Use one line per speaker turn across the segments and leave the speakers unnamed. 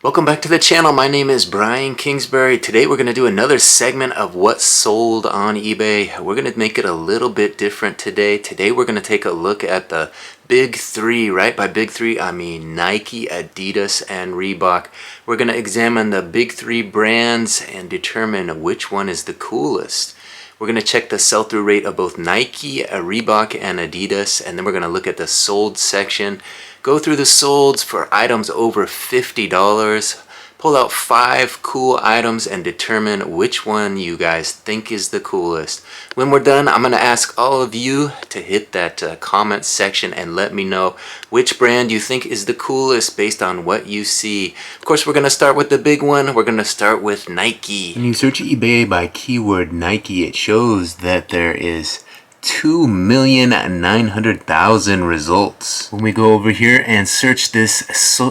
Welcome back to the channel. My name is Brian Kingsbury. Today we're going to do another segment of what sold on eBay. We're going to make it a little bit different today. Today we're going to take a look at the big three, right? By big three, I mean Nike, Adidas, and Reebok. We're going to examine the big three brands and determine which one is the coolest. We're going to check the sell-through rate of both Nike, Reebok, and Adidas, and then we're going to look at the sold section. Go through the solds for items over $50. Pull out 5 cool items and determine which one you guys think is the coolest. When we're done, I'm going to ask all of you to hit that comment section and let me know which brand you think is the coolest based on what you see. Of course, we're going to start with the big one. We're going to start with Nike. When you search eBay by keyword Nike, it shows that there is 2,900,000 results. When we go over here and search this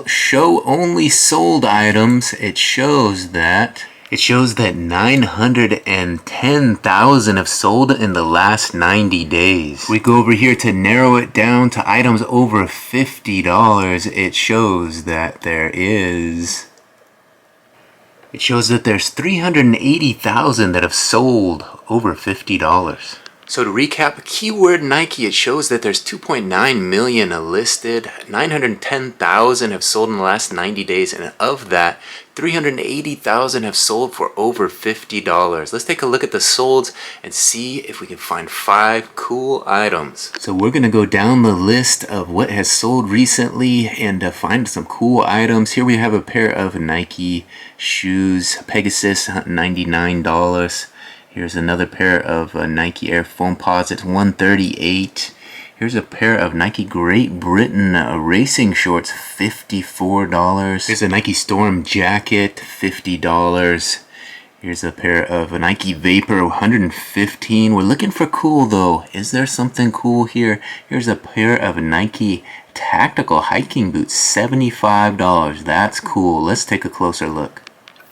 show only sold items, it shows that 910,000 have sold in the last 90 days. We go over here to narrow it down to items over $50. It shows that there's 380,000 that have sold over $50. So to recap, keyword Nike, it shows that there's 2.9 million listed, 910,000 have sold in the last 90 days, and of that, 380,000 have sold for over $50. Let's take a look at the solds and see if we can find 5 cool items. So we're going to go down the list of what has sold recently and find some cool items. Here we have a pair of Nike shoes, Pegasus, $99. Here's another pair of Nike Air Foamposites, $138. Here's a pair of Nike Great Britain racing shorts, $54. Here's a Nike Storm jacket, $50. Here's a pair of Nike Vapor, $115. We're looking for cool though. Is there something cool here? Here's a pair of Nike Tactical hiking boots, $75. That's cool. Let's take a closer look.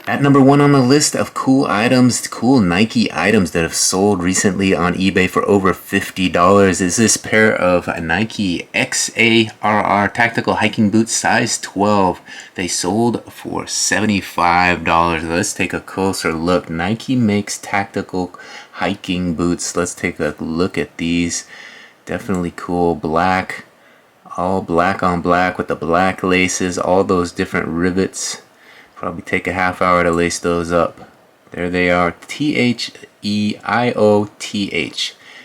At number 1 on the list of cool items, cool Nike items that have sold recently on eBay for over $50 is this pair of Nike XARR Tactical Hiking Boots size 12. They sold for $75. Let's take a closer look. Nike makes tactical hiking boots. Let's take a look at these. Definitely cool. Black. All black on black with the black laces. All those different rivets. Probably take a half hour to lace those up. There they are. Theioth.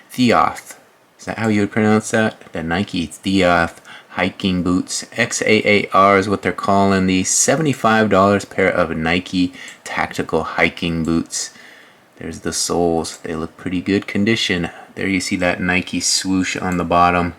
Theoth. Is that how you would pronounce that? The Nike Theoth hiking boots. XAAR is what they're calling these. $75 pair of Nike tactical hiking boots. There's the soles. They look pretty good condition. There you see that Nike swoosh on the bottom.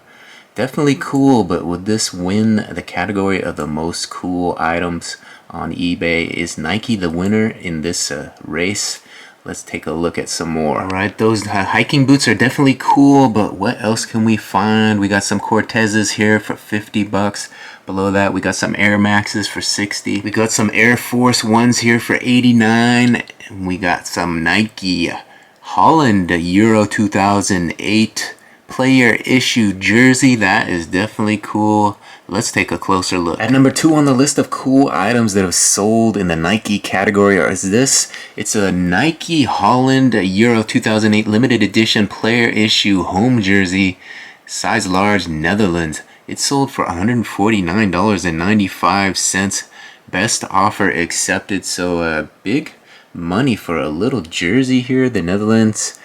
Definitely cool, but would this win the category of the most cool items on eBay? Is Nike the winner in this race? Let's take a look at some more. Alright, those hiking boots are definitely cool, but what else can we find? We got some Cortezes here for $50. Below that, we got some Air Maxes for $60. We got some Air Force Ones here for $89. And we got some Nike Holland Euro 2008 player issue jersey. That is definitely cool. Let's take a closer look. At number 2 on the list of cool items that have sold in the Nike category is this. It's a Nike Holland Euro 2008 limited edition player issue home jersey, size large, Netherlands. It sold for $149.95. Best offer accepted. So big money for a little jersey here. The Netherlands.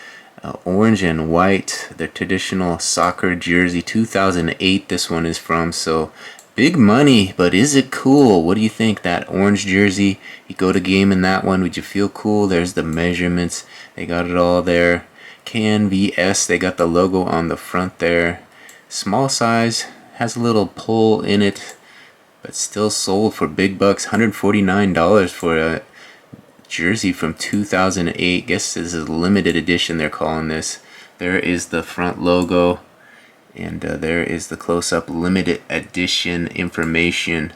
Orange and white, the traditional soccer jersey, 2008 this one is from, so big money, but is it cool? What do you think? That orange jersey, you go to game in that one, would you feel cool? There's the measurements, they got it all there. KNVS, they got the logo on the front there. Small size, has a little pull in it, but still sold for big bucks. $149 for a jersey from 2008. Guess this is a limited edition, they're calling this. There is the front logo, and there is the close-up limited edition information.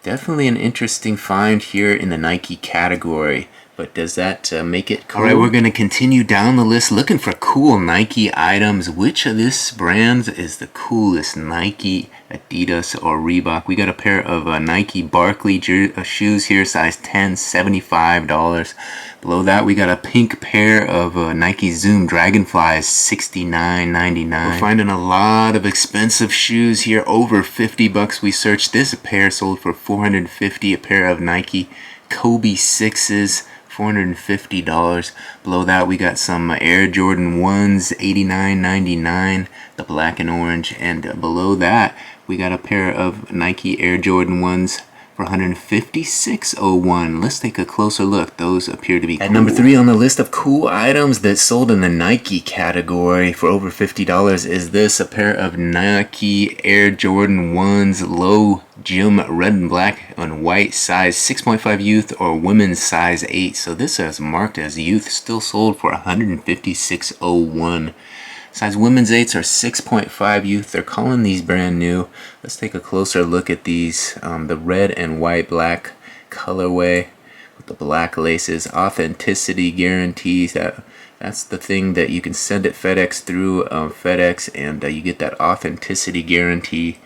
Definitely an interesting find here in the Nike category. But does that make it cool? All right, we're going to continue down the list looking for cool Nike items. Which of this brand is the coolest? Nike, Adidas, or Reebok? We got a pair of Nike Barkley shoes here, size 10, $75. Below that, we got a pink pair of Nike Zoom Dragonflies, $69.99. We're finding a lot of expensive shoes here, over 50 bucks. We searched this pair, sold for $450. A pair of Nike Kobe 6s, $450. Below that, we got some Air Jordan 1s, $89.99, the black and orange. And below that, we got a pair of Nike Air Jordan 1s for $156.01. Let's take a closer look. Those appear to be cool. At number 3 on the list of cool items that sold in the Nike category for over $50 is this, a pair of Nike Air Jordan 1s low gym red and black on white, size 6.5 youth or women's size 8. So this is marked as youth, still sold for $156.01. Size women's 8s are 6.5 youth. They're calling these brand new. Let's take a closer look at these. The red and white black colorway with the black laces. Authenticity guarantees. That's the thing that you can send it FedEx through FedEx, and you get that authenticity guarantee.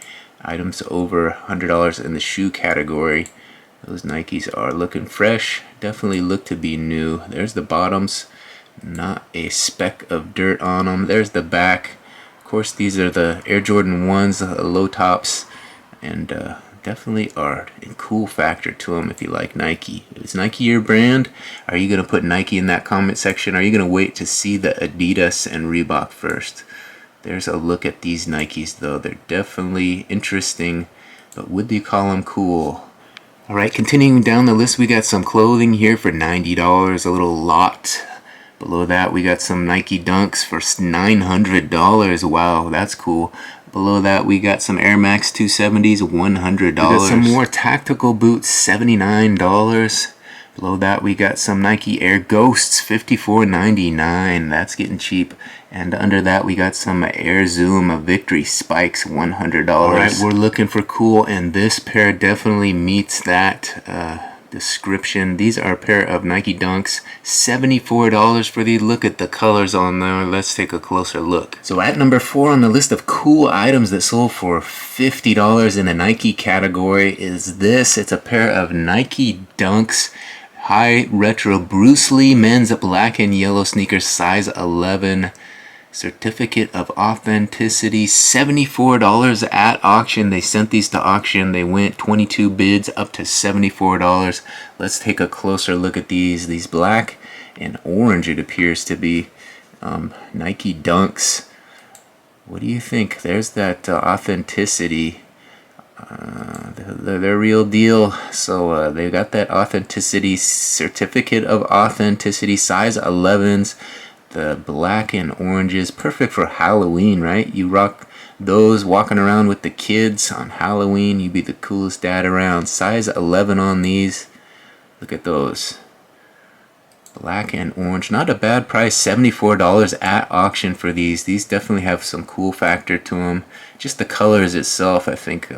Items over $100 in the shoe category. Those Nikes are looking fresh. Definitely look to be new. There's the bottoms. Not a speck of dirt on them. There's the back. Of course, these are the Air Jordan 1s, low tops, and definitely are a cool factor to them if you like Nike. Is Nike your brand? Are you going to put Nike in that comment section? Are you going to wait to see the Adidas and Reebok first? There's a look at these Nikes, though. They're definitely interesting, but would you call them cool? Alright, continuing down the list, we got some clothing here for $90, a little lot. Below that, we got some Nike Dunks for $900. Wow, that's cool. Below that, we got some Air Max 270s, $100. We got some more tactical boots, $79. Below that, we got some Nike Air Ghosts, $54.99. That's getting cheap. And under that, we got some Air Zoom Victory Spikes, $100. Alright, we're looking for cool, and this pair definitely meets that description. These are a pair of Nike Dunks, $74 for these. Look at the colors on there. Let's take a closer look. So at number 4 on the list of cool items that sold for $50 in the Nike category is this. It's a pair of Nike Dunks high retro Bruce Lee men's black and yellow sneakers, size 11. Certificate of authenticity, $74 at auction. They sent these to auction. They went 22 bids up to $74. Let's take a closer look at these. These black and orange, it appears to be Nike Dunks. What do you think? There's that authenticity. They're real deal. So they got that authenticity, certificate of authenticity, size 11s. The black and oranges, perfect for Halloween, right? You rock those walking around with the kids on Halloween. You'd be the coolest dad around. Size 11 on these. Look at those. Black and orange. Not a bad price. $74 at auction for these. These definitely have some cool factor to them. Just the colors itself, I think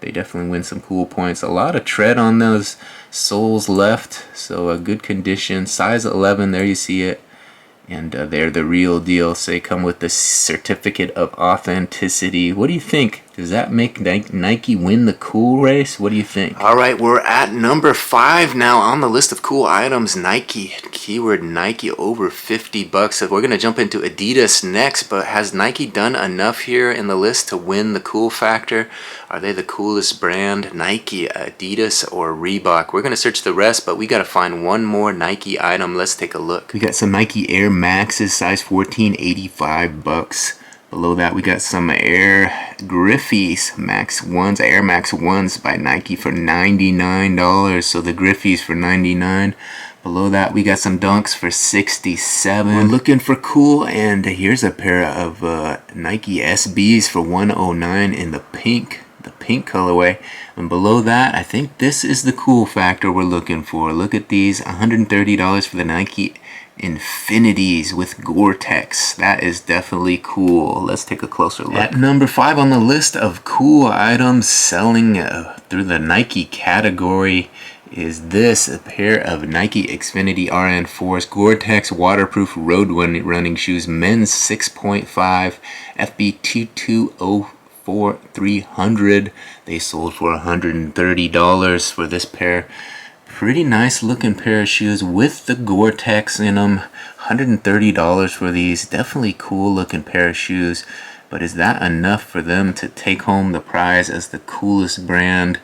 they definitely win some cool points. A lot of tread on those soles left. So a good condition. Size 11, there you see it. And they're the real deal. So they come with the certificate of authenticity. What do you think? Does that make Nike win the cool race? What do you think? All right, we're at number 5 now on the list of cool items. Nike, keyword Nike, over $50. We're going to jump into Adidas next, but has Nike done enough here in the list to win the cool factor? Are they the coolest brand? Nike, Adidas, or Reebok? We're going to search the rest, but we got to find one more Nike item. Let's take a look. We got some Nike Air Maxes, size 14, $85. Below that, we got some Air Griffies Max 1s, Air Max 1s by Nike for $99. So the Griffies for $99. Below that, we got some Dunks for $67. We're looking for cool, and here's a pair of Nike SBs for $109 in the pink colorway. And below that, I think this is the cool factor we're looking for. Look at these, $130 for the Nike Infinities with Gore-Tex. That is definitely cool. Let's take a closer look. At number 5 on the list of cool items selling through the Nike category is this, a pair of Nike Xfinity RN4s Gore-Tex waterproof road running shoes, men's 6.5 FB2204 300. They sold for $130 for this pair. Pretty nice looking pair of shoes with the Gore-Tex in them. $130 for these. Definitely cool looking pair of shoes. But is that enough for them to take home the prize as the coolest brand?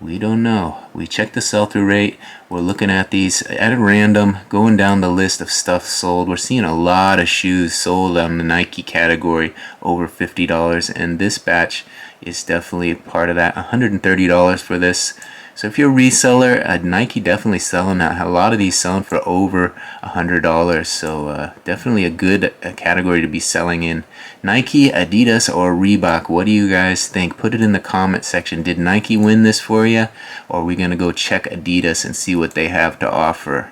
We don't know. We checked the sell-through rate. We're looking at these at random, going down the list of stuff sold. We're seeing a lot of shoes sold on the Nike category over $50, and this batch is definitely part of that. $130 for this. So if you're a reseller, Nike definitely selling that. A lot of these selling for over $100. So definitely a good category to be selling in. Nike, Adidas, or Reebok, what do you guys think? Put it in the comment section. Did Nike win this for you? Or are we going to go check Adidas and see what they have to offer?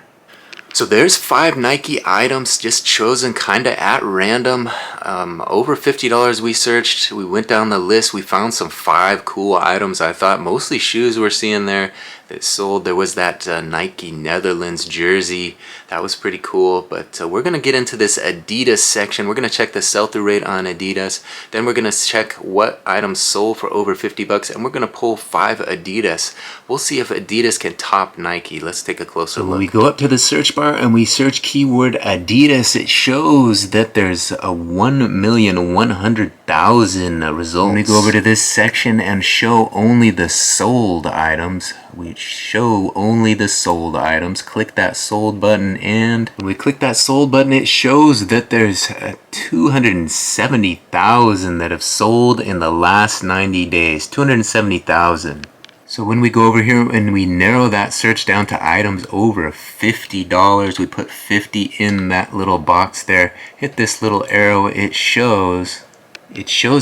So there's 5 Nike items just chosen kind of at random. Over $50 we searched. We went down the list. We found some 5 cool items. I thought mostly shoes we're seeing there that sold. There was that Nike Netherlands jersey. That was pretty cool. But we're going to get into this Adidas section. We're going to check the sell-through rate on Adidas. Then we're going to check what items sold for over $50. And we're going to pull 5 Adidas. We'll see if Adidas can top Nike. Let's take a closer look. When we go up to the search bar and we search keyword Adidas, it shows that there's a 1,100,000 results. When we go over to this section and show only the sold items, we show only the sold items. Click that sold button, and when we click that sold button, it shows that there's 270,000 that have sold in the last 90 days. 270,000. So when we go over here and we narrow that search down to items over $50, we put 50 in that little box there, hit this little arrow, it shows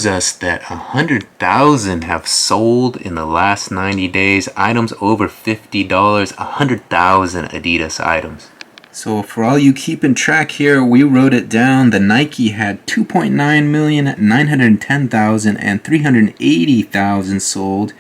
us that 100,000 have sold in the last 90 days. Items over $50, 100,000 Adidas items. So for all you keeping track here, we wrote it down. The Nike had 2.9 million, 910,000, and 380,000 sold.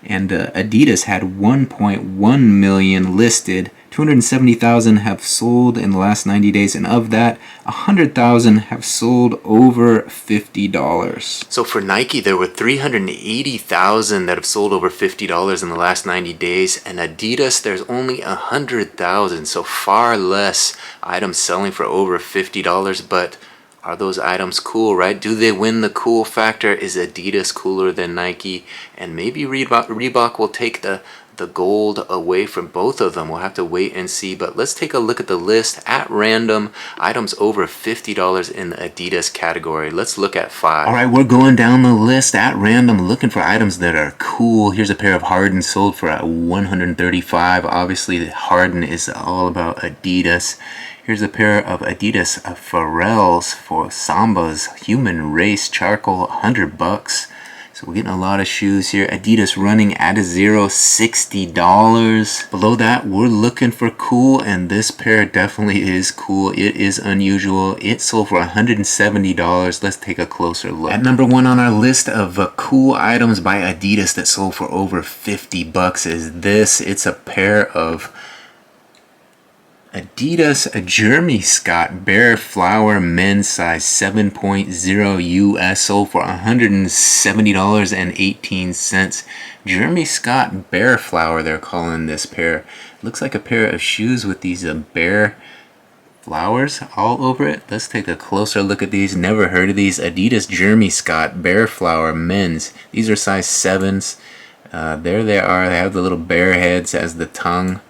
And Adidas had 1.1 million listed. 270,000 have sold in the last 90 days, and of that, 100,000 have sold over $50. So for Nike, there were 380,000 that have sold over $50 in the last 90 days, and Adidas, there's only 100,000, so far less items selling for over $50, but are those items cool, right? Do they win the cool factor? Is Adidas cooler than Nike? And maybe Reebok will take the gold away from both of them. We'll have to wait and see. But let's take a look at the list at random. Items over $50 in the Adidas category. Let's look at 5. All right, we're going down the list at random, looking for items that are cool. Here's a pair of Harden sold for $135. Obviously, Harden is all about Adidas. Here's a pair of Adidas Pharrells for Samba's Human Race Charcoal, $100. So we're getting a lot of shoes here. Adidas running at a zero, $60. Below that, we're looking for cool, and this pair definitely is cool. It is unusual. It sold for $170. Let's take a closer look. At number 1 on our list of cool items by Adidas that sold for over $50 is this. It's a pair of Adidas Jeremy Scott Bare Flower men's size 7.0 US sold for $170.18. Jeremy Scott Bare Flower, they're calling this pair. Looks like a pair of shoes with these bare flowers all over it. Let's take a closer look at these. Never heard of these. Adidas Jeremy Scott Bare Flower men's. These are size 7s. There they are. They have the little bear heads as the tongue.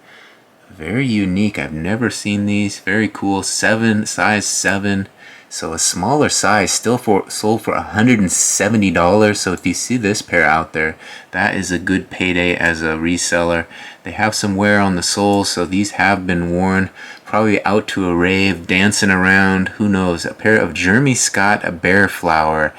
Very unique. I've never seen these. Very cool. Size 7. So a smaller size, still sold for $170. So if you see this pair out there, that is a good payday as a reseller. They have some wear on the soles, so these have been worn. Probably out to a rave, dancing around. Who knows? A pair of Jeremy Scott Bare Flower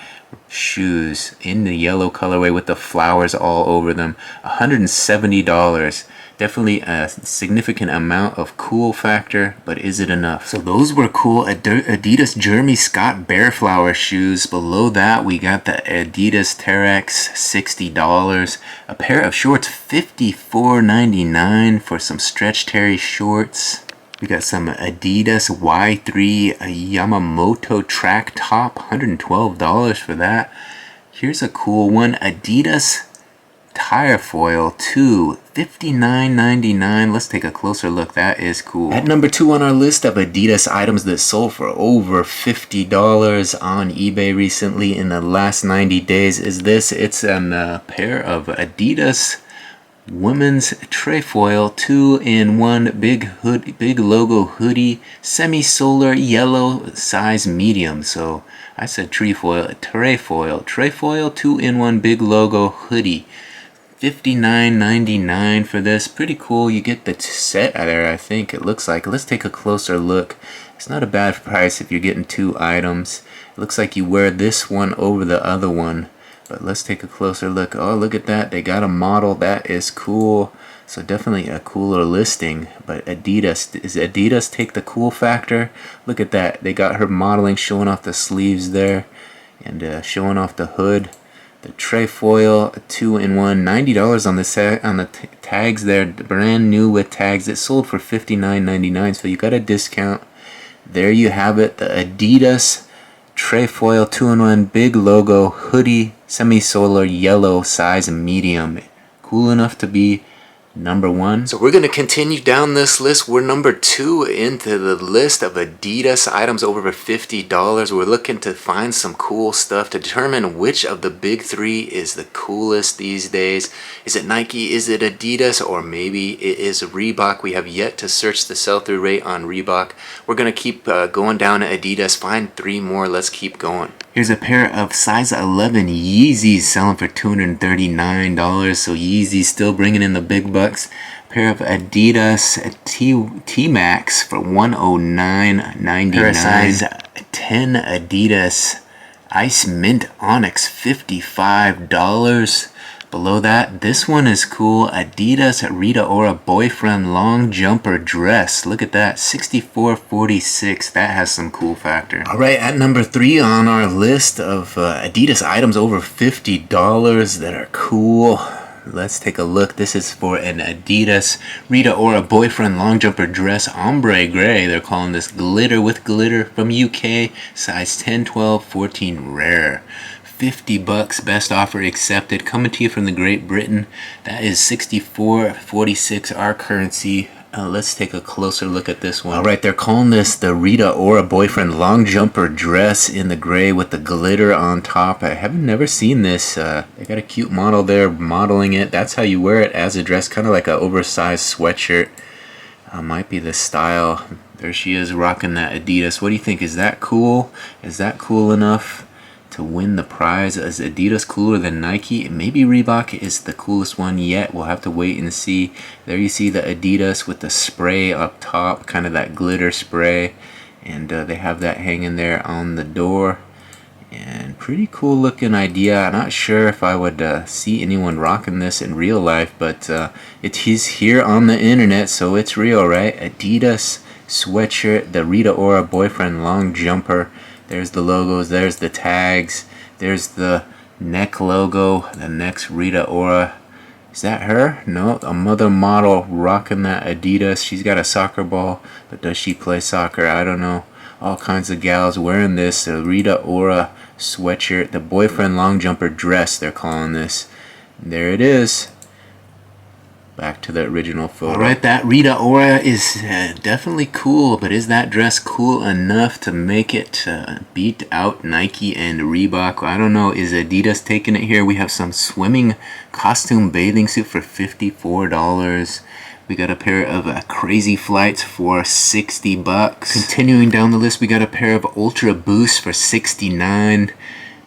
shoes in the yellow colorway with the flowers all over them. $170. Definitely a significant amount of cool factor, but is it enough? So those were cool Adidas Jeremy Scott Bearflower shoes. Below that, we got the Adidas Terex, $60. A pair of shorts, $54.99 for some Stretch Terry shorts. We got some Adidas Y3 Yamamoto track top, $112 for that. Here's a cool one, Adidas Tire Foil 2, $59.99. Let's take a closer look. That is cool. At number 2 on our list of Adidas items that sold for over $50 on eBay recently in the last 90 days is this. It's a pair of Adidas women's trefoil 2-in-1 big logo hoodie, semi-solar yellow size medium. So I said trefoil 2-in-1 big logo hoodie, $59.99 for this. Pretty cool. You get the set there, I think it looks like. Let's take a closer look. It's not a bad price if you're getting 2 items. It looks like you wear this one over the other one. But let's take a closer look. Oh, look at that. They got a model. That is cool. So definitely a cooler listing. But Adidas, does Adidas take the cool factor? Look at that. They got her modeling, showing off the sleeves there. And showing off the hood. The trefoil 2-in-1, $90 on the tags there. Brand new with tags. It sold for $59.99. So you got a discount. There you have it. The Adidas trefoil 2-in-1 big logo hoodie, semi-solar yellow size medium. Cool enough to be number 1. So we're going to continue down this list. We're number 2 into the list of Adidas items over $50. We're looking to find some cool stuff to determine which of the big 3 is the coolest these days. Is it Nike? Is it Adidas? Or maybe it is Reebok? We have yet to search the sell-through rate on Reebok. We're going to keep going down to Adidas. Find 3 more. Let's keep going. Here's a pair of size 11 Yeezys selling for $239. So Yeezys still bringing in the big bucks. A pair of Adidas T-Max for $109.99. Pair of size 10 Adidas Ice Mint Onyx, $55. Below that, this one is cool. Adidas Rita Ora Boyfriend Long Jumper Dress. Look at that, $64.46. That has some cool factor. All right, at number 3 on our list of Adidas items over $50 that are cool. Let's take a look. This is for an Adidas Rita Ora Boyfriend Long Jumper Dress Ombre Gray. They're calling this glitter with glitter from UK. Size 10, 12, 14 rare. $50, best offer accepted. Coming to you from the Great Britain. That is $64.46 our currency. Let's take a closer look at this one. Alright, they're calling this the Rita Ora Boyfriend Long Jumper Dress in the gray with the glitter on top. I have never seen this. They got a cute model there modeling it. That's how you wear it as a dress, kind of like an oversized sweatshirt. Might be the style. There she is rocking that Adidas. What do you think? Is that cool? Is that cool enough to win the prize? Is Adidas cooler than Nike? Maybe Reebok is the coolest one yet. We'll have to wait and see. There you see the Adidas with the spray up top, kind of that glitter spray, and they have that hanging there on the door. And pretty cool looking idea. I'm not sure if I would see anyone rocking this in real life, but it is here on the internet, so it's real, right? Adidas sweatshirt, the Rita Ora Boyfriend Long Jumper. There's the logos, there's the tags, there's the neck logo, the next Rita Ora. Is that her? No, a mother model rocking that Adidas. She's got a soccer ball, but does she play soccer? I don't know. All kinds of gals wearing this, the Rita Ora sweatshirt, the Boyfriend Long Jumper Dress, they're calling this. There it is. Back to the original photo. Alright, that Rita Ora is definitely cool, but is that dress cool enough to make it beat out Nike and Reebok? I don't know. Is Adidas taking it here? We have some swimming costume bathing suit for $54. We got a pair of Crazy Flights for $60. Continuing down the list, we got a pair of Ultra Boosts for $69.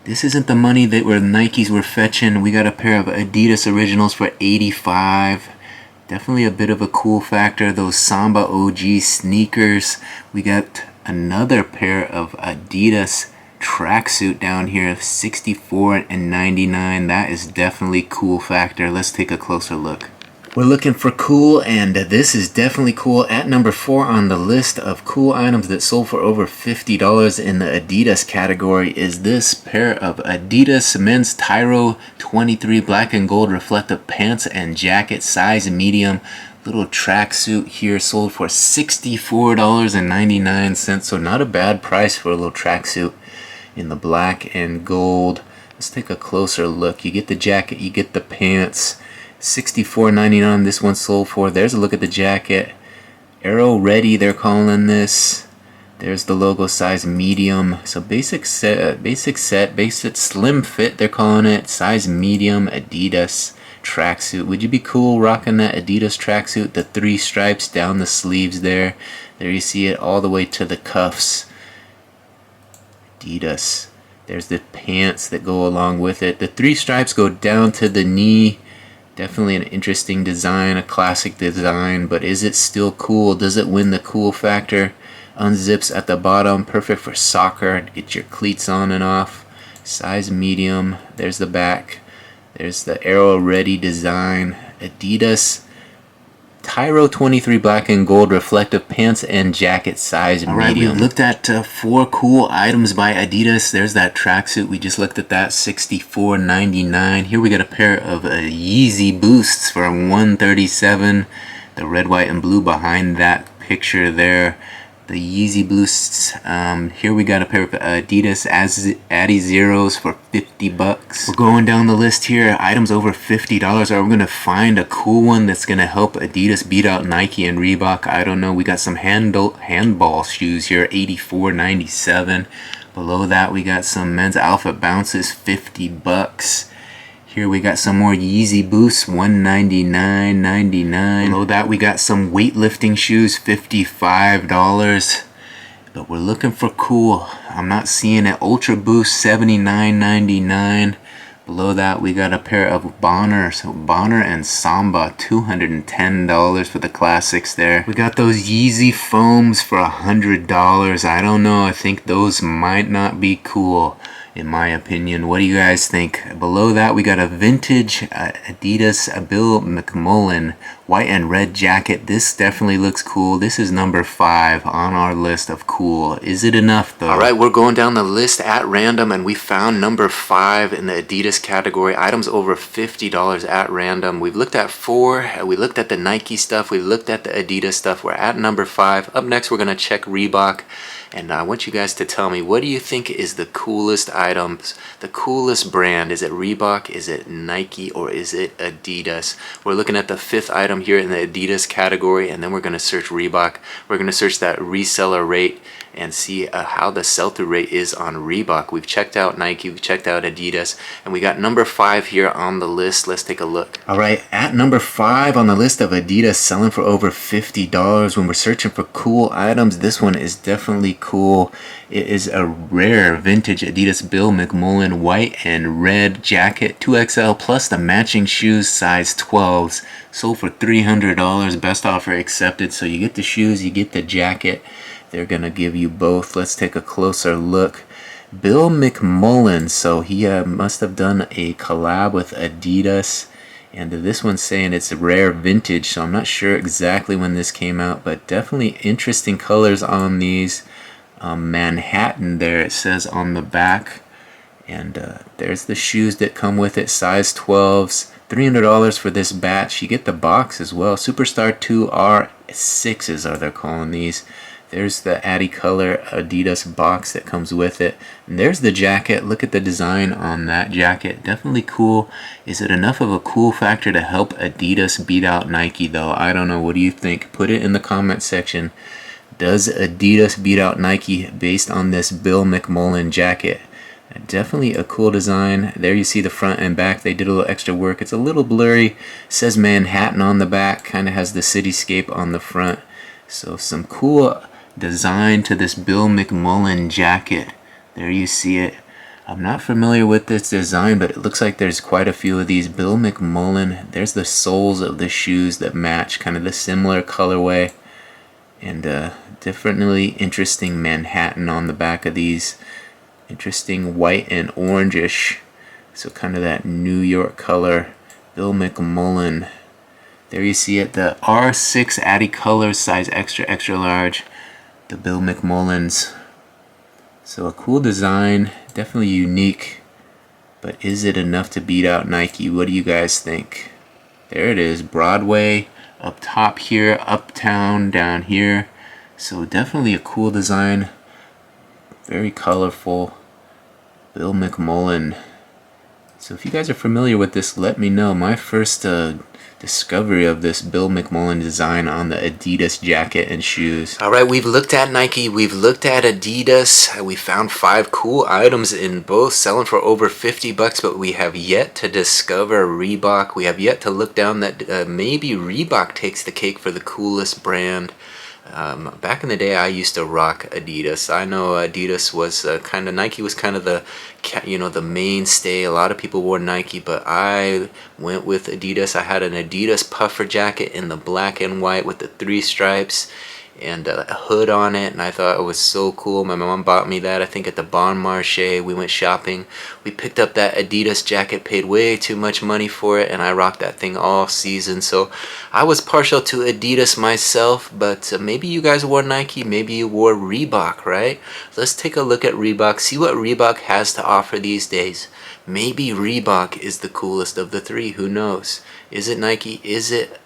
This isn't the money that Nikes were fetching. We got a pair of Adidas Originals for $85. Definitely a bit of a cool factor. Those Samba OG sneakers. We got another pair of Adidas tracksuit down here, $64.99. That is definitely cool factor. Let's take a closer look. We're looking for cool, and this is definitely cool. At number 4 on the list of cool items that sold for over $50 in the Adidas category is this pair of Adidas men's Tyro 23 black and gold reflective pants and jacket, size medium. Little tracksuit here, sold for $64.99, so not a bad price for a little tracksuit in the black and gold. Let's take a closer look. You get the jacket, you get the pants. $64.99 this one sold for. There's a look at the jacket. Aero Ready, they're calling this. There's the logo, size medium. So basic slim fit, they're calling it. Size medium, Adidas tracksuit. Would you be cool rocking that Adidas tracksuit? The 3 stripes down the sleeves there. There you see it all the way to the cuffs. Adidas. There's the pants that go along with it. The 3 stripes go down to the knee. Definitely an interesting design, a classic design, but is it still cool? Does it win the cool factor? Unzips at the bottom, perfect for soccer, get your cleats on and off. Size medium, there's the back. There's the Aero Ready design. Adidas Tyro 23 black and gold reflective pants and jacket, size medium. We looked at 4 cool items by Adidas. There's that tracksuit. We just looked at that, $64.99. Here we got a pair of Yeezy Boosts for $137. The red, white, and blue behind that picture there. The Yeezy Boosts. Here we got a pair of Adidas Adi Zeros for $50. We're going down the list here. Items over $50. Are we going to find a cool one that's going to help Adidas beat out Nike and Reebok? I don't know. We got some handball shoes here, $84.97. Below that, we got some men's Alpha Bounces, $50. Here we got some more Yeezy Boosts, $199.99. Below that we got some weightlifting shoes, $55. But we're looking for cool. I'm not seeing it. Ultra Boost, $79.99. Below that we got a pair of Bonner and Samba, $210 for the classics there. We got those Yeezy Foams for $100. I don't know. I think those might not be cool, in my opinion. What do you guys think? Below that we got a vintage Adidas Bill McMullen white and red jacket. This definitely looks cool. This is number 5 on our list of cool. Is it enough though? Alright, we're going down the list at random and we found number 5 in the Adidas category. Items over $50 at random. We've looked at 4. We looked at the Nike stuff. We looked at the Adidas stuff. We're at number 5. Up next we're going to check Reebok. And I want you guys to tell me, what do you think is the coolest items, the coolest brand? Is it Reebok, is it Nike, or is it Adidas? We're looking at the 5th item here in the Adidas category, and then we're going to search Reebok. We're going to search that reseller rate and see how the sell-through rate is on Reebok. We've checked out Nike, we've checked out Adidas, and we got number 5 here on the list. Let's take a look. Alright, at number 5 on the list of Adidas selling for over $50, when we're searching for cool items, this one is definitely cool. It is a rare vintage Adidas Bill McMullen white and red jacket, 2XL plus the matching shoes, size 12s. Sold for $300, best offer accepted. So you get the shoes, you get the jacket. They're gonna give you both. Let's take a closer look. Bill McMullen, so he must have done a collab with Adidas, and this one's saying it's a rare vintage, so I'm not sure exactly when this came out, but definitely interesting colors on these. Manhattan there, it says on the back, and there's the shoes that come with it, size 12s. $300 for this batch. You get the box as well. Superstar 2 R6s are they're calling these. There's the Adi color Adidas box that comes with it. And there's the jacket. Look at the design on that jacket. Definitely cool. Is it enough of a cool factor to help Adidas beat out Nike though? I don't know. What do you think? Put it in the comment section. Does Adidas beat out Nike based on this Bill McMullen jacket? Definitely a cool design. There you see the front and back. They did a little extra work. It's a little blurry. It says Manhattan on the back. Kind of has the cityscape on the front. So some cool design to this Bill McMullen jacket. There you see it. I'm not familiar with this design, but it looks like there's quite a few of these. Bill McMullen. There's the soles of the shoes that match, kind of the similar colorway. And definitely interesting Manhattan on the back of these. Interesting white and orangish. So kind of that New York color. Bill McMullen. There you see it, the R6 Addy Colors, size extra, extra large. The Bill McMullins. So a cool design, definitely unique. But is it enough to beat out Nike? What do you guys think? There it is, Broadway, up top here, Uptown down here. So definitely a cool design. Very colorful. Bill McMullen. So if you guys are familiar with this, let me know. My first discovery of this Bill McMullen design on the Adidas jacket and shoes. Alright, we've looked at Nike, we've looked at Adidas. We found 5 cool items in both, selling for over 50 bucks, but we have yet to discover Reebok. We have yet to look down that maybe Reebok takes the cake for the coolest brand. Back in the day, I used to rock Adidas. I know Adidas was Nike was kind of the, the mainstay. A lot of people wore Nike, but I went with Adidas. I had an Adidas puffer jacket in the black and white with the 3 stripes and a hood on it, and I thought it was so cool. My mom bought me that, I think at the Bon Marché. We went shopping, we picked up that Adidas jacket, paid way too much money for it, and I rocked that thing all season. So I was partial to Adidas myself, but maybe you guys wore Nike, maybe you wore Reebok, right? Let's take a look at Reebok, see what Reebok has to offer these days. Maybe Reebok is the coolest of the 3, who knows? Is it Nike? Is it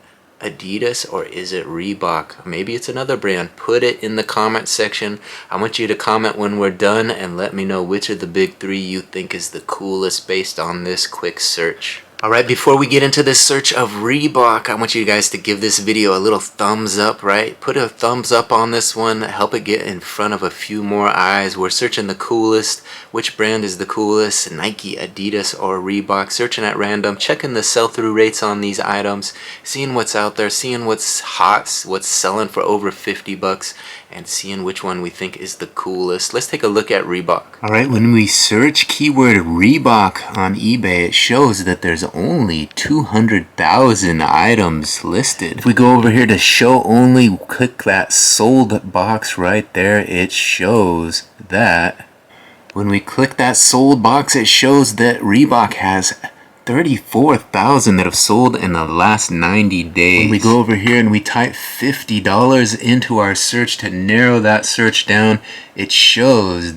Adidas, or is it Reebok? Maybe it's another brand. Put it in the comment section. I want you to comment when we're done and let me know which of the big 3 you think is the coolest based on this quick search. Alright, before we get into this search of Reebok, I want you guys to give this video a little thumbs up, right? Put a thumbs up on this one, help it get in front of a few more eyes. We're searching the coolest. Which brand is the coolest? Nike, Adidas, or Reebok? Searching at random, checking the sell-through rates on these items, seeing what's out there, seeing what's hot, what's selling for over 50 bucks, and seeing which one we think is the coolest. Let's take a look at Reebok. Alright, when we search keyword Reebok on eBay, it shows that there's only 200,000 items listed. If we go over here to show only, click that sold box right there, it shows that when we click that sold box, it shows that Reebok has 34,000 that have sold in the last 90 days. When we go over here and we type $50 into our search to narrow that search down, it shows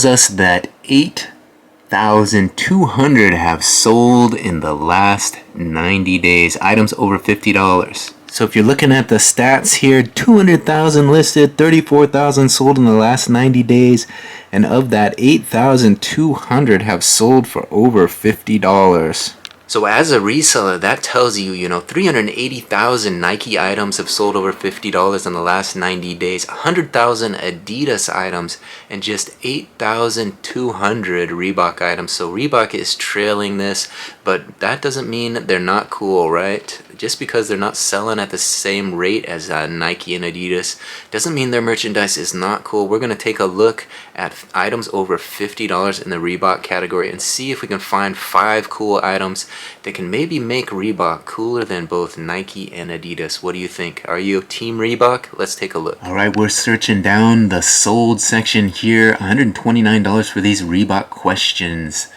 us that 8,200 have sold in the last 90 days. Items over $50. So if you're looking at the stats here, 200,000 listed, 34,000 sold in the last 90 days, and of that, 8,200 have sold for over $50. So as a reseller, that tells you, 380,000 Nike items have sold over $50 in the last 90 days, 100,000 Adidas items, and just 8,200 Reebok items. So Reebok is trailing this, but that doesn't mean they're not cool, right? Just because they're not selling at the same rate as Nike and Adidas doesn't mean their merchandise is not cool. We're going to take a look at items over $50 in the Reebok category and see if we can find 5 cool items that can maybe make Reebok cooler than both Nike and Adidas. What do you think? Are you team Reebok? Let's take a look. Alright, we're searching down the sold section here. $129 for these Reebok questions.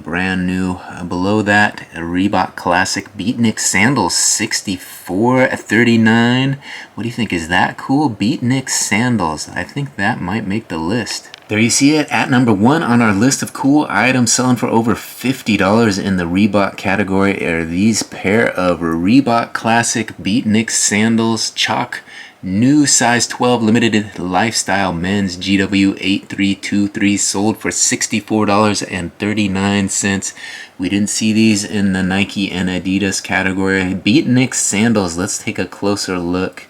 Brand new. Below that, a Reebok Classic Beatnik sandals, $64.39. What do you think? Is that cool? Beatnik sandals. I think that might make the list. There you see it at number 1 on our list of cool items selling for over $50 in the Reebok category are these pair of Reebok Classic Beatnik sandals, chalk. New size 12 limited lifestyle men's GW 8323 sold for $64.39. We didn't see these in the Nike and Adidas category. Beatnik sandals, let's take a closer look.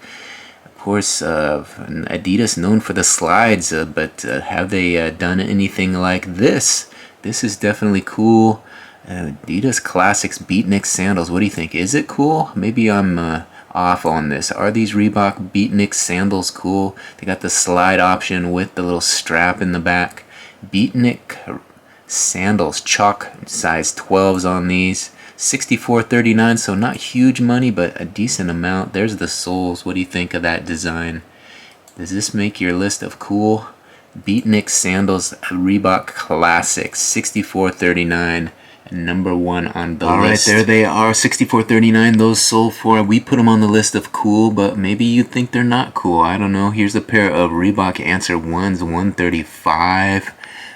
Of course, Adidas known for the slides, but have they done anything like this? This is definitely cool. Adidas Classics Beatnik sandals, what do you think? Is it cool? Maybe I'm off on this. Are these Reebok Beatnik sandals cool? They got the slide option with the little strap in the back. Beatnik sandals, chalk size 12s on these. $64.39, so not huge money, but a decent amount. There's the soles. What do you think of that design? Does this make your list of cool? Beatnik sandals, Reebok Classics, $64.39. number 1 on the list. Alright, there they are, $64.39. Those sold for. We put them on the list of cool, but maybe you think they're not cool. I don't know. Here's a pair of Reebok Answer 1s, $135.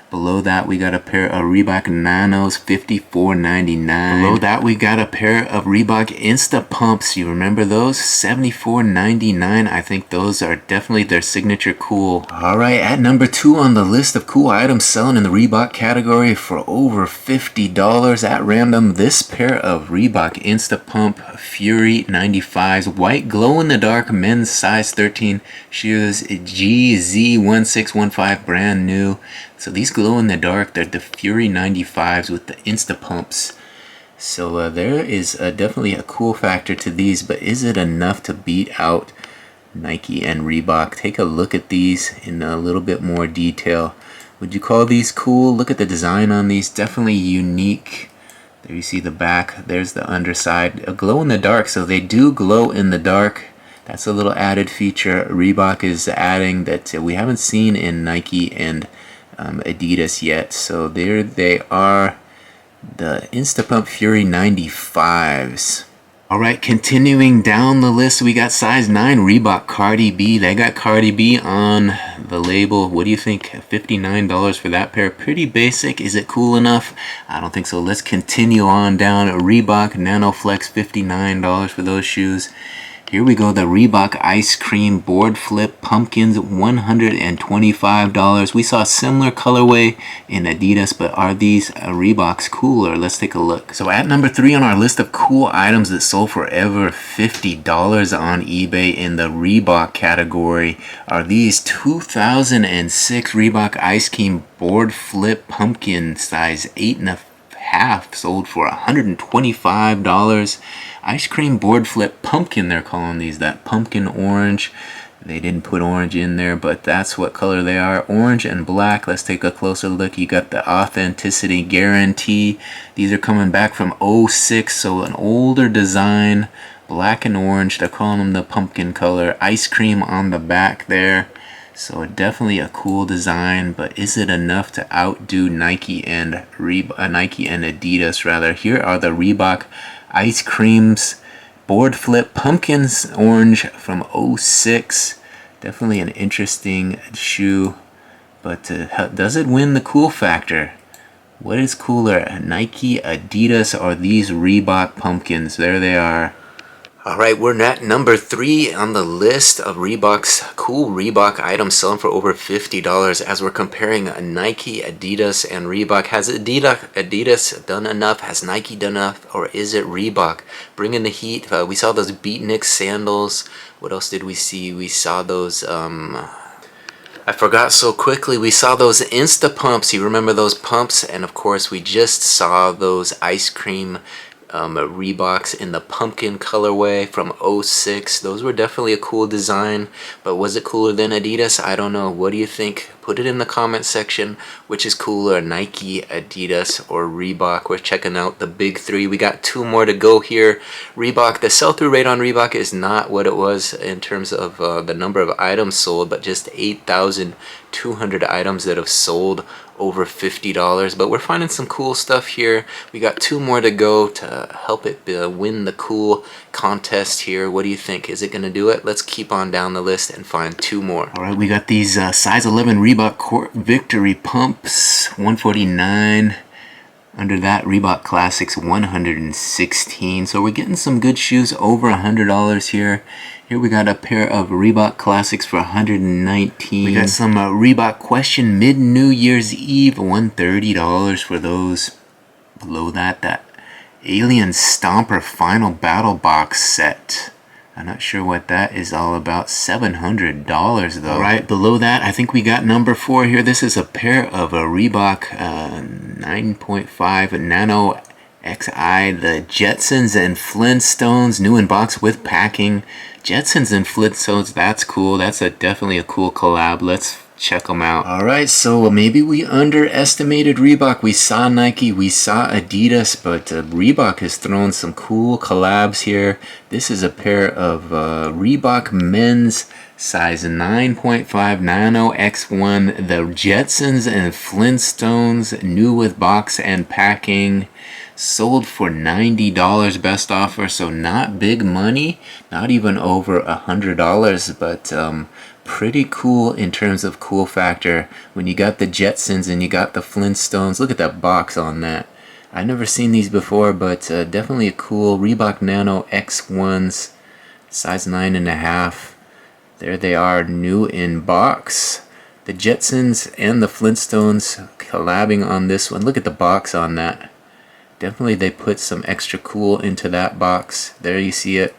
Below that, we got a pair of Reebok Nanos, $54.99. Below that, we got a pair of Reebok Insta Pumps. You remember those? $74.99. I think those are definitely their signature cool. Alright, at number 2 on the list of cool items selling in the Reebok category for over $50 at random, this pair of Reebok Insta Pump Fury 95s, white glow-in-the-dark men's size 13 shoes, GZ1615, brand new. So these glow in the dark, they're the Fury 95s with the Insta Pumps. So there is definitely a cool factor to these, but is it enough to beat out Nike and Reebok? Take a look at these in a little bit more detail. Would you call these cool? Look at the design on these, definitely unique. There you see the back, there's the underside. A glow in the dark, so they do glow in the dark. That's a little added feature Reebok is adding that we haven't seen in Nike and Adidas yet. So there they are, the Instapump Fury 95s. Alright, continuing down the list, we got size 9 Reebok Cardi B. They got Cardi B on the label. What do you think? $59 for that pair. Pretty basic. Is it cool enough? I don't think so. Let's continue on down. Reebok Nano Flex, $59 for those shoes. Here we go, the Reebok Ice Cream Board Flip Pumpkins, $125. We saw a similar colorway in Adidas, but are these Reeboks cooler? Let's take a look. So at number 3 on our list of cool items that sold for over $50 on eBay in the Reebok category are these 2006 Reebok Ice Cream Board Flip Pumpkin size 8.5, sold for $125. Ice Cream Board Flip Pumpkin, they're calling these, that pumpkin orange. They didn't put orange in there, but that's what color they are, orange and black. Let's take a closer look. You got the authenticity guarantee. These are coming back from '06, so an older design, black and orange. They're calling them the pumpkin color. Ice cream on the back there. So definitely a cool design, but is it enough to outdo Nike and Adidas rather? Here are the Reebok Ice Creams Board Flip Pumpkins Orange from '06. Definitely an interesting shoe, but does it win the cool factor? What is cooler, Nike, Adidas, or these Reebok Pumpkins? There they are. Alright, we're at number 3 on the list of Reebok's cool Reebok items selling for over $50 as we're comparing Nike, Adidas, and Reebok. Has Adidas done enough? Has Nike done enough? Or is it Reebok bringing the heat? We saw those beatnik sandals. What else did we see? We saw those, I forgot so quickly. We saw those Insta Pumps. You remember those pumps? And of course, we just saw those ice cream Reeboks in the pumpkin colorway from '06. Those were definitely a cool design, but was it cooler than Adidas? I don't know. What do you think? Put it in the comment section. Which is cooler, Nike, Adidas, or Reebok? We're checking out the big 3. We got 2 more to go here. Reebok, the sell-through rate on Reebok is not what it was in terms of the number of items sold, but just 8,200 items that have sold over $50. But we're finding some cool stuff here. We got 2 more to go to help it win the cool contest here. What do you think? Is it going to do it? Let's keep on down the list and find 2 more. Alright, we got these size 11 Reebok Court Victory Pumps, $149. Under that, Reebok Classics, $116. So we're getting some good shoes over $100 here. Here we got a pair of Reebok Classics for $119. We got some Reebok Question Mid-New Year's Eve, $130 for those. Below that, that Alien Stomper Final Battle Box set. I'm not sure what that is all about. $700 though. Right below that, I think we got number 4 here. This is a pair of a Reebok 9.5 Nano XI, the Jetsons and Flintstones, new in box with packing. Jetsons and Flintstones, that's cool. That's definitely a cool collab. Let's check them out. Alright, so maybe we underestimated Reebok. We saw Nike, we saw Adidas, but Reebok has thrown some cool collabs here. This is a pair of Reebok men's size 9.5 Nano X1, the Jetsons and Flintstones, new with box and packing. sold for $90 best offer, so not big money, not even over $100, but pretty cool in terms of cool factor. When you got the Jetsons and you got the Flintstones, look at that box on that. I've never seen these before, but definitely a cool Reebok Nano X1s, size 9.5. There they are, new in box. The Jetsons and the Flintstones collabing on this one. Look at the box on that. Definitely they put some extra cool into that box. There you see it.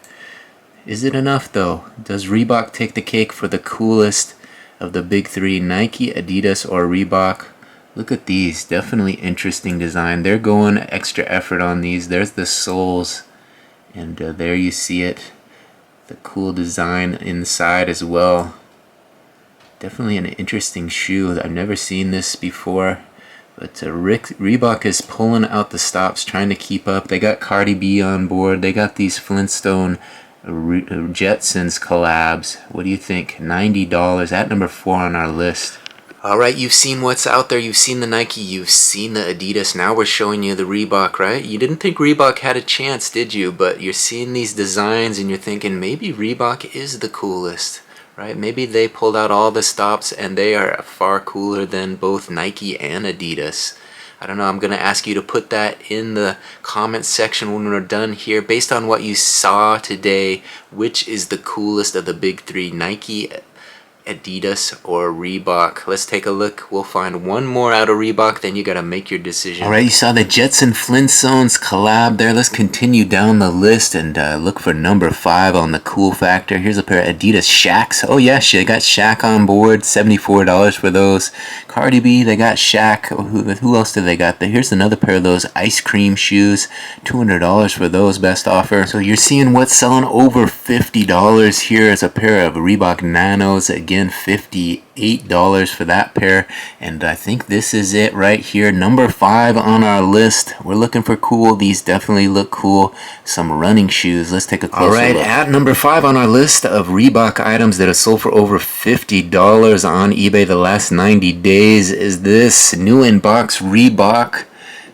Is it enough though? Does Reebok take the cake for the coolest of the big three? Nike, Adidas, or Reebok? Look at these. Definitely interesting design. They're going extra effort on these. There's the soles. And there you see it. The cool design inside as well. Definitely an interesting shoe. I've never seen this before. But Reebok is pulling out the stops, trying to keep up. They got Cardi B on board. They got these Flintstone Jetsons collabs. What do you think? $90 at number 4 on our list. Alright, you've seen what's out there. You've seen the Nike. You've seen the Adidas. Now we're showing you the Reebok, right? You didn't think Reebok had a chance, did you? But you're seeing these designs and you're thinking maybe Reebok is the coolest, right? Maybe they pulled out all the stops and they are far cooler than both Nike and Adidas. I don't know. I'm going to ask you to put that in the comment section when we're done here. Based on what you saw today, which is the coolest of the big three? Nike, Adidas, or Reebok? Let's take a look. We'll find one more out of Reebok, then you gotta make your decision. Alright, you saw the Jetson Flintstones collab there. Let's continue down the list and look for number 5 on the cool factor. Here's a pair of Adidas Shaqs. Oh yeah, they got Shaq on board. $74 for those. Cardi B, they got Shaq. Who else did they got? Here's another pair of those ice cream shoes. $200 for those, best offer. So you're seeing what's selling over $50 here is a pair of Reebok Nanos. Again, $58 for that pair, and I think this is it right here, number 5 on our list. We're looking for cool. These definitely look cool. Some running shoes. Let's take a closer look. Alright, at number 5 on our list of Reebok items that have sold for over $50 on eBay the last 90 days is this new in box Reebok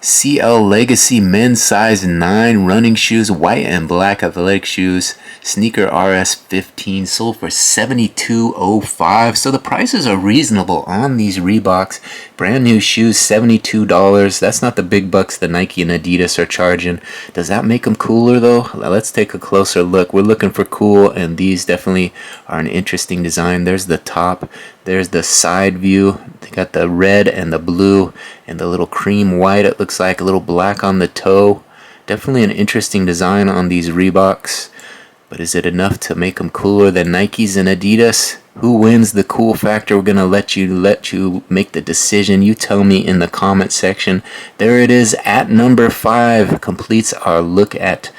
CL Legacy men's size 9 running shoes, white and black athletic shoes, sneaker RS15, sold for $72.05. So the prices are reasonable on these Reeboks. Brand new shoes, $72. That's not the big bucks the Nike and Adidas are charging. Does that make them cooler though? Let's take a closer look. We're looking for cool, and these definitely are an interesting design. There's the top. There's the side view. They got the red and the blue and the little cream white. It looks like a little black on the toe. Definitely an interesting design on these Reeboks. But is it enough to make them cooler than Nikes and Adidas? Who wins the cool factor? We're gonna let you make the decision. You tell me in the comment section. There it is at number 5. Completes our look at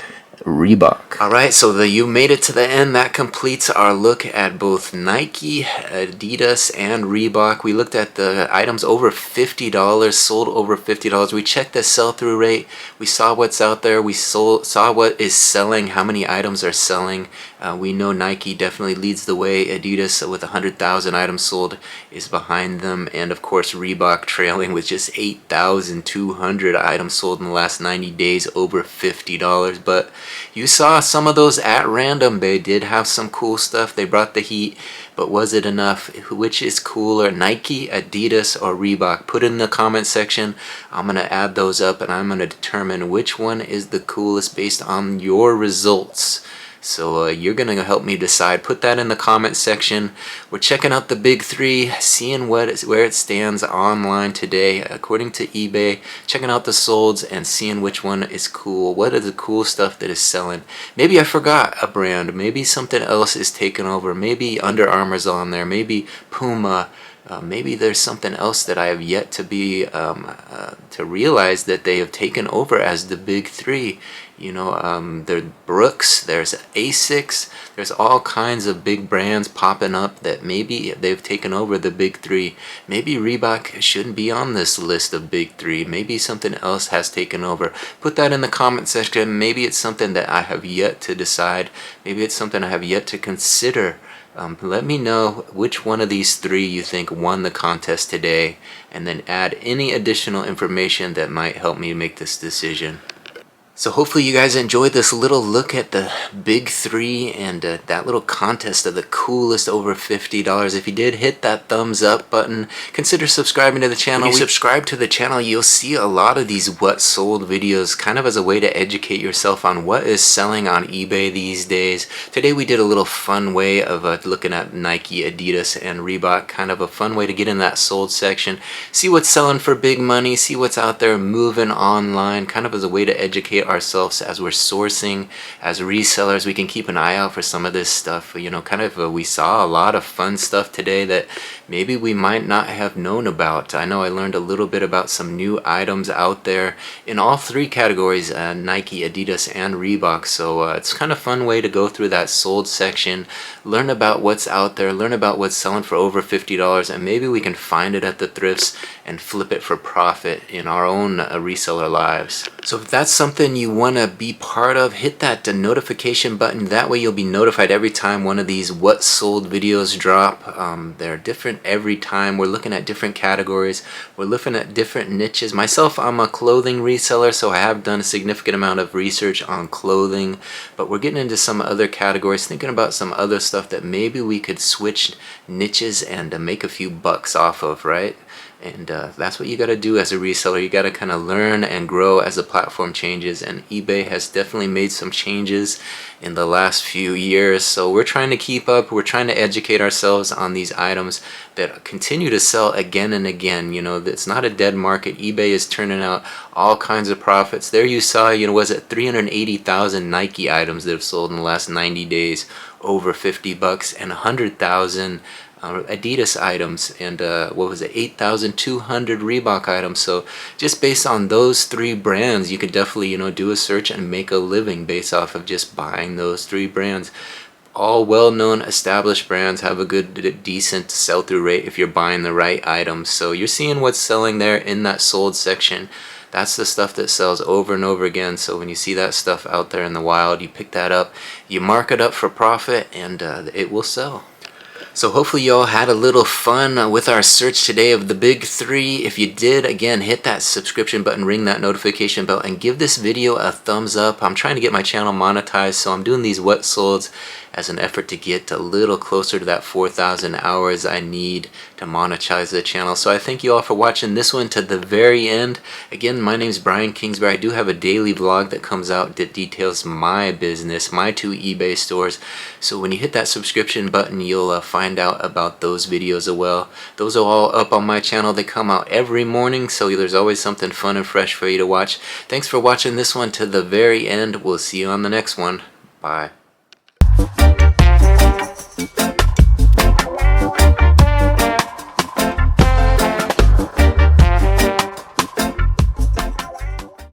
Reebok. Alright, so you made it to the end. That completes our look at both Nike, Adidas, and Reebok. We looked at the items over $50, sold over $50. We checked the sell-through rate. We saw what's out there. We saw what is selling, how many items are selling. We know Nike definitely leads the way. Adidas with 100,000 items sold is behind them. And of course Reebok trailing with just 8,200 items sold in the last 90 days, over $50. But you saw some of those at random. They did have some cool stuff. They brought the heat. But was it enough? Which is cooler, Nike, Adidas, or Reebok? Put it in the comment section. I'm going to add those up and I'm going to determine which one is the coolest based on your results. So you're going to help me decide. Put that in the comment section. We're checking out the big three, seeing where it stands online today according to eBay, checking out the solds and seeing which one is cool. What is the cool stuff that is selling? Maybe I forgot a brand. Maybe something else is taking over. Maybe Under Armour's on there. Maybe Puma. Maybe there's something else that I have yet to be to realize that they have taken over as the big three. You know, there's Brooks, there's Asics, there's all kinds of big brands popping up that maybe they've taken over the big three. Maybe Reebok shouldn't be on this list of big three. Maybe something else has taken over. Put that in the comment section. Maybe it's something that I have yet to decide. Maybe it's something I have yet to consider Let me know which one of these three you think won the contest today, and then add any additional information that might help me make this decision. So hopefully you guys enjoyed this little look at the big three and that little contest of the coolest over $50. If you did, hit that thumbs up button. Consider subscribing to the channel. When you subscribe to the channel, you'll see a lot of these what sold videos kind of as a way to educate yourself on what is selling on eBay these days. Today we did a little fun way of looking at Nike, Adidas, and Reebok. Kind of a fun way to get in that sold section. See what's selling for big money. See what's out there moving online. Kind of as a way to educate ourselves as we're sourcing as resellers. We can keep an eye out for some of this stuff. You know, kind of we saw a lot of fun stuff today that maybe we might not have known about. I know I learned a little bit about some new items out there in all three categories, Nike, Adidas, and Reebok. So it's kind of a fun way to go through that sold section, learn about what's out there, learn about what's selling for over $50, and maybe we can find it at the thrifts and flip it for profit in our own reseller lives. So if that's something you want to be part of, hit that notification button. That way you'll be notified every time one of these what sold videos drop. They're different every time. We're looking at different categories. We're looking at different niches. Myself, I'm a clothing reseller, so I have done a significant amount of research on clothing, but we're getting into some other categories, thinking about some other stuff that maybe we could switch niches and make a few bucks off of, right? And that's what you got to do as a reseller. You got to kind of learn and grow as the platform changes, and eBay has definitely made some changes in the last few years. So we're trying to keep up. We're trying to educate ourselves on these items that continue to sell again and again. You know, it's not a dead market. eBay is turning out all kinds of profits. There you saw, you know, was it 380,000 Nike items that have sold in the last 90 days over $50, and 100,000 Adidas items, and what was it, 8,200 Reebok items. So just based on those three brands, you could definitely, you know, do a search and make a living based off of just buying those three brands. All well-known established brands have a good decent sell-through rate if you're buying the right items. So you're seeing what's selling there in that sold section. That's the stuff that sells over and over again. So when you see that stuff out there in the wild, you pick that up, you mark it up for profit, and it will sell. So hopefully you all had a little fun with our search today of the big three. If you did, again, hit that subscription button, ring that notification bell, and give this video a thumbs up. I'm trying to get my channel monetized, so I'm doing these what solds as an effort to get a little closer to that 4,000 hours I need to monetize the channel. So I thank you all for watching this one to the very end. Again, my name is Brian Kingsbury. I do have a daily vlog that comes out that details my business, my two eBay stores. So when you hit that subscription button, you'll find out about those videos as well. Those are all up on my channel. They come out every morning, so there's always something fun and fresh for you to watch. Thanks for watching this one to the very end. We'll see you on the next one. Bye.